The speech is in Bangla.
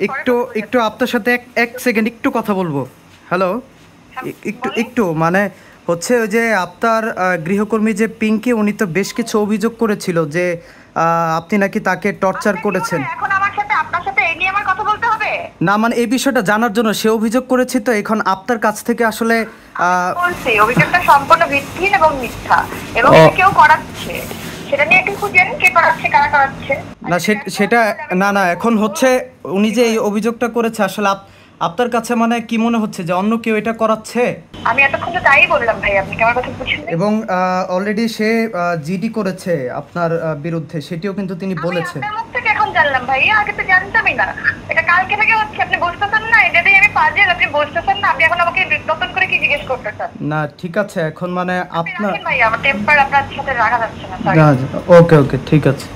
একটু একটু আপনার সাথে এক এক সেকেন্ড একটু কথা বলবো। হ্যালো, একটু একটু মানে হচ্ছে ওই যে আপনার গৃহকর্মী যে পিঙ্কি, উনি তো বেশ কিছু অভিযোগ করেছিল যে আপনি নাকি তাকে টর্চার করেছেন। এখন আমার সাথে আপনার সাথে এই নিয়ে আমার কথা বলতে হবে? না মানে এই বিষয়টা জানার জন্য সে অভিযোগ করেছি, তো এখন আপনার কাছ থেকে আসলে বলছি অভিযোগটা সম্পূর্ণ ভিত্তিহীন এবং মিথ্যা, এবং কেউ করাচ্ছে সেটা নিয়ে একটু খুঁজেন, কে করাচ্ছে, কারা করাচ্ছে। না সেটা না না, এখন হচ্ছে উনি যে এই অভিযোগটা করেছে আসলে আপনার কাছে মানে কি মনে হচ্ছে যে অন্য কেউ এটা করাচ্ছে? আমি এতক্ষণ তো তাই বললাম ভাই, আপনি কি আমার কথা বুঝছেন? এবং অলরেডি সে জিডি করেছে আপনার বিরুদ্ধে, সেটিও কিন্তু তিনি বলেছে। আপনার মুখ থেকে এখন জানলাম ভাই, আগে তো জানতামই না। এটা কালকে থেকে হচ্ছে, আপনি বুঝতেছেন না? এটাতেই আমি পাজেল, আপনি বুঝতেছেন না? আপনি এখন আমাকে নতুন করে কি জিজ্ঞেস করতেছেন? না ঠিক আছে, এখন মানে আপনার ভাই আমার টেম্পার আপনার সাথে রাখা যাচ্ছে না। ওকে ওকে ঠিক আছে।